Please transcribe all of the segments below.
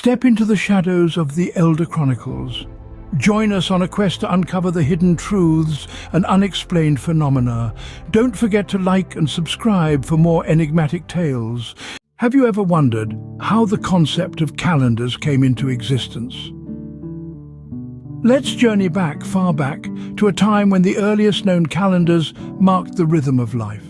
Step into the shadows of the Elder Chronicles. Join us on a quest to uncover the hidden truths and unexplained phenomena. Don't forget to like and subscribe for more enigmatic tales. Have you ever wondered how the concept of calendars came into existence? Let's journey back, far back, to a time when the earliest known calendars marked the rhythm of life.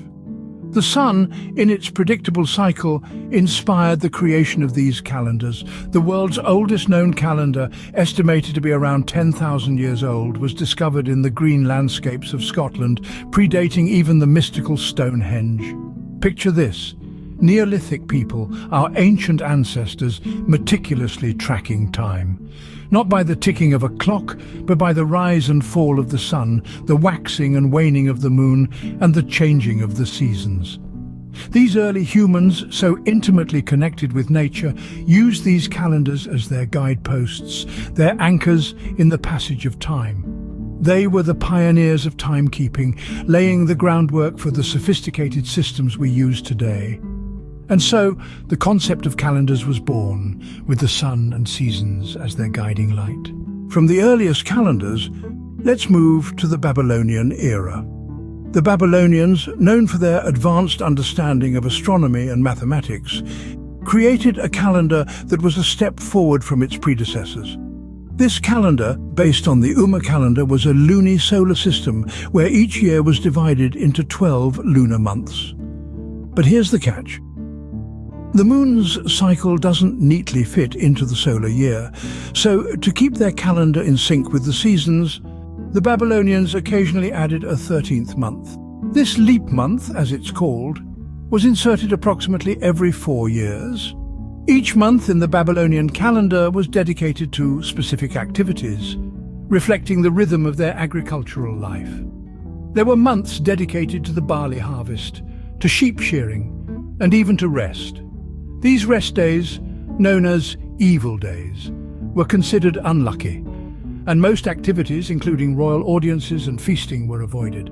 The sun, in its predictable cycle, inspired the creation of these calendars. The world's oldest known calendar, estimated to be around 10,000 years old, was discovered in the green landscapes of Scotland, predating even the mystical Stonehenge. Picture this: Neolithic people, our ancient ancestors, meticulously tracking time. Not by the ticking of a clock, but by the rise and fall of the sun, the waxing and waning of the moon, and the changing of the seasons. These early humans, so intimately connected with nature, used these calendars as their guideposts, their anchors in the passage of time. They were the pioneers of timekeeping, laying the groundwork for the sophisticated systems we use today. And so, the concept of calendars was born, with the sun and seasons as their guiding light. From the earliest calendars, let's move to the Babylonian era. The Babylonians, known for their advanced understanding of astronomy and mathematics, created a calendar that was a step forward from its predecessors. This calendar, based on the Ummah calendar, was a lunisolar system where each year was divided into 12 lunar months. But here's the catch. The moon's cycle doesn't neatly fit into the solar year, so to keep their calendar in sync with the seasons, the Babylonians occasionally added a 13th month. This leap month, as it's called, was inserted approximately every 4 years. Each month in the Babylonian calendar was dedicated to specific activities, reflecting the rhythm of their agricultural life. There were months dedicated to the barley harvest, to sheep shearing, and even to rest. These rest days, known as evil days, were considered unlucky, and most activities, including royal audiences and feasting, were avoided.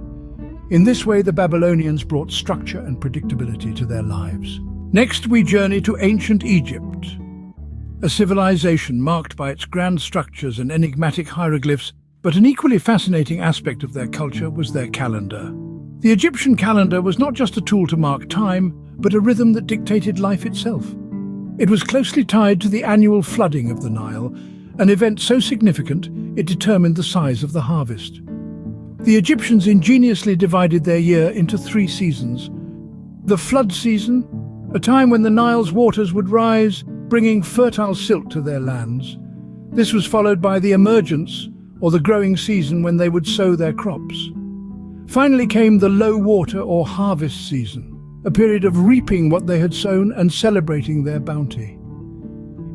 In this way, the Babylonians brought structure and predictability to their lives. Next, we journey to ancient Egypt, a civilization marked by its grand structures and enigmatic hieroglyphs, but an equally fascinating aspect of their culture was their calendar. The Egyptian calendar was not just a tool to mark time, but a rhythm that dictated life itself. It was closely tied to the annual flooding of the Nile, an event so significant it determined the size of the harvest. The Egyptians ingeniously divided their year into 3 seasons. The flood season, a time when the Nile's waters would rise, bringing fertile silt to their lands. This was followed by the emergence, or the growing season, when they would sow their crops. Finally came the low water or harvest season, a period of reaping what they had sown and celebrating their bounty.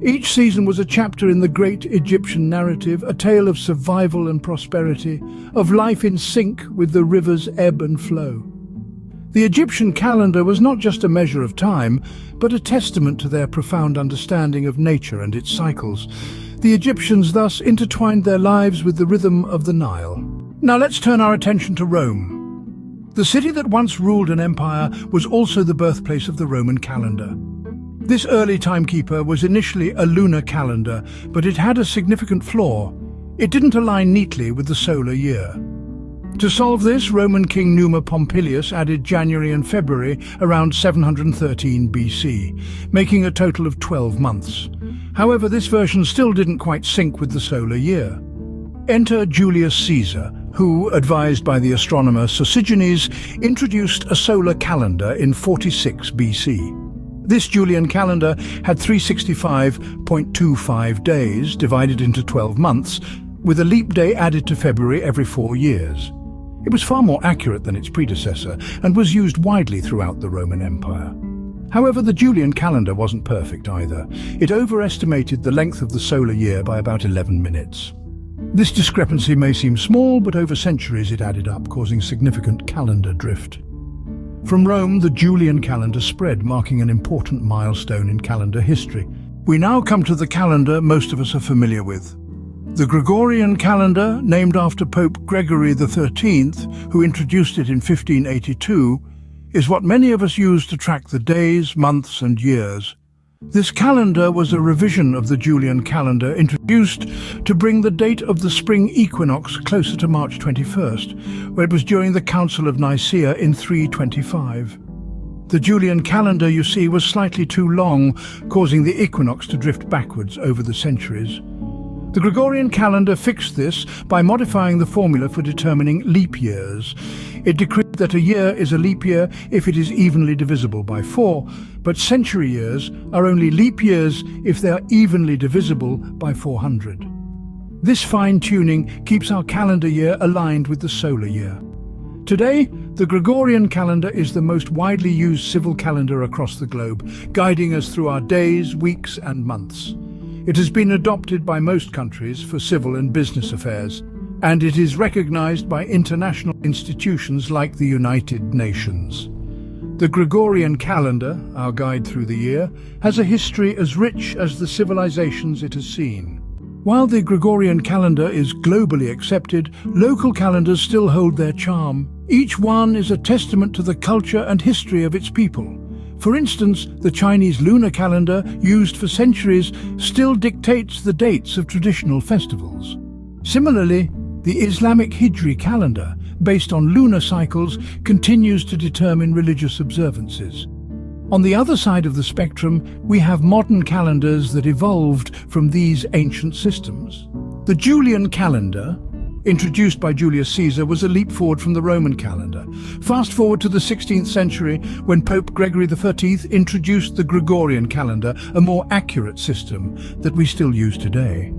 Each season was a chapter in the great Egyptian narrative, a tale of survival and prosperity, of life in sync with the river's ebb and flow. The Egyptian calendar was not just a measure of time, but a testament to their profound understanding of nature and its cycles. The Egyptians thus intertwined their lives with the rhythm of the Nile. Now let's turn our attention to Rome. The city that once ruled an empire was also the birthplace of the Roman calendar. This early timekeeper was initially a lunar calendar, but it had a significant flaw. It didn't align neatly with the solar year. To solve this, Roman King Numa Pompilius added January and February around 713 BC, making a total of 12 months. However, this version still didn't quite sync with the solar year. Enter Julius Caesar, who, advised by the astronomer Sosigenes, introduced a solar calendar in 46 BC. This Julian calendar had 365.25 days divided into 12 months, with a leap day added to February every 4 years. It was far more accurate than its predecessor and was used widely throughout the Roman Empire. However, the Julian calendar wasn't perfect either. It overestimated the length of the solar year by about 11 minutes. This discrepancy may seem small, but over centuries it added up, causing significant calendar drift. From Rome, the Julian calendar spread, marking an important milestone in calendar history. We now come to the calendar most of us are familiar with. The Gregorian calendar, named after Pope Gregory XIII, who introduced it in 1582, is what many of us use to track the days, months and years. This calendar was a revision of the Julian calendar introduced to bring the date of the spring equinox closer to March 21st, where it was during the Council of Nicaea in 325. The Julian calendar, you see, was slightly too long, causing the equinox to drift backwards over the centuries. The Gregorian calendar fixed this by modifying the formula for determining leap years. It decreed that a year is a leap year if it is evenly divisible by 4, but century years are only leap years if they are evenly divisible by 400. This fine-tuning keeps our calendar year aligned with the solar year. Today, the Gregorian calendar is the most widely used civil calendar across the globe, guiding us through our days, weeks and months. It has been adopted by most countries for civil and business affairs, and it is recognized by international institutions like the United Nations. The Gregorian calendar, our guide through the year, has a history as rich as the civilizations it has seen. While the Gregorian calendar is globally accepted, local calendars still hold their charm. Each one is a testament to the culture and history of its people. For instance, the Chinese lunar calendar, used for centuries, still dictates the dates of traditional festivals. Similarly, the Islamic Hijri calendar, based on lunar cycles, continues to determine religious observances. On the other side of the spectrum, we have modern calendars that evolved from these ancient systems. The Julian calendar, introduced by Julius Caesar, was a leap forward from the Roman calendar. Fast forward to the 16th century, when Pope Gregory XIII introduced the Gregorian calendar, a more accurate system that we still use today.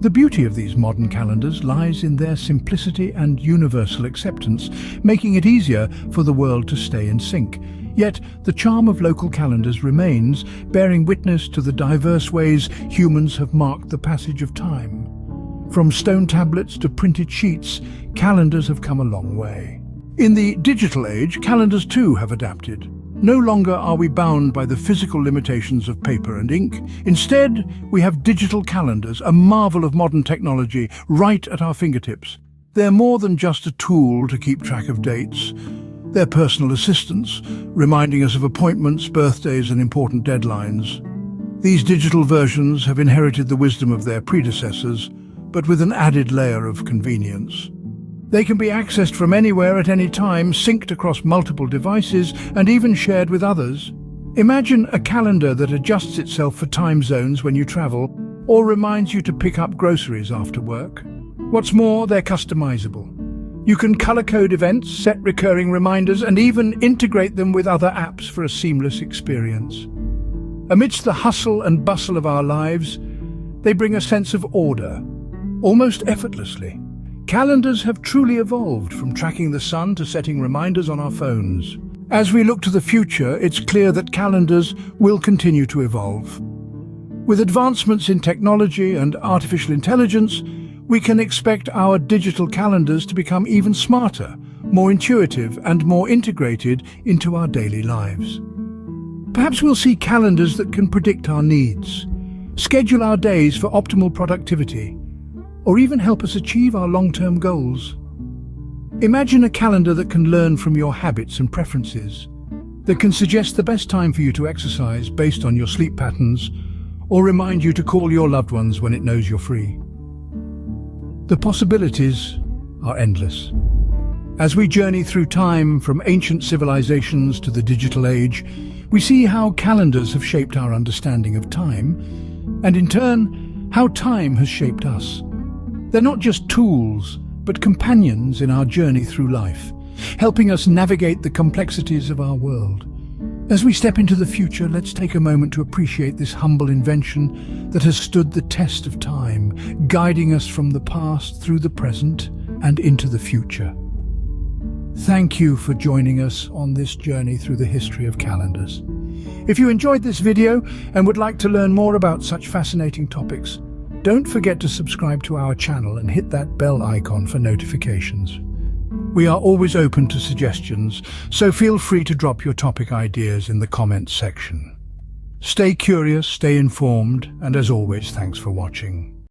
The beauty of these modern calendars lies in their simplicity and universal acceptance, making it easier for the world to stay in sync. Yet, the charm of local calendars remains, bearing witness to the diverse ways humans have marked the passage of time. From stone tablets to printed sheets, calendars have come a long way. In the digital age, calendars too have adapted. No longer are we bound by the physical limitations of paper and ink. Instead, we have digital calendars, a marvel of modern technology, right at our fingertips. They're more than just a tool to keep track of dates. They're personal assistants, reminding us of appointments, birthdays, and important deadlines. These digital versions have inherited the wisdom of their predecessors, but with an added layer of convenience. They can be accessed from anywhere at any time, synced across multiple devices, and even shared with others. Imagine a calendar that adjusts itself for time zones when you travel, or reminds you to pick up groceries after work. What's more, they're customizable. You can color-code events, set recurring reminders, and even integrate them with other apps for a seamless experience. Amidst the hustle and bustle of our lives, they bring a sense of order, almost effortlessly. Calendars have truly evolved, from tracking the sun to setting reminders on our phones. As we look to the future, it's clear that calendars will continue to evolve. With advancements in technology and artificial intelligence, we can expect our digital calendars to become even smarter, more intuitive, and more integrated into our daily lives. Perhaps we'll see calendars that can predict our needs, schedule our days for optimal productivity, or even help us achieve our long-term goals. Imagine a calendar that can learn from your habits and preferences, that can suggest the best time for you to exercise based on your sleep patterns, or remind you to call your loved ones when it knows you're free. The possibilities are endless. As we journey through time, from ancient civilizations to the digital age, we see how calendars have shaped our understanding of time, and in turn, how time has shaped us. They're not just tools, but companions in our journey through life, helping us navigate the complexities of our world. As we step into the future, let's take a moment to appreciate this humble invention that has stood the test of time, guiding us from the past through the present and into the future. Thank you for joining us on this journey through the history of calendars. If you enjoyed this video and would like to learn more about such fascinating topics, don't forget to subscribe to our channel and hit that bell icon for notifications. We are always open to suggestions, so feel free to drop your topic ideas in the comments section. Stay curious, stay informed, and as always, thanks for watching.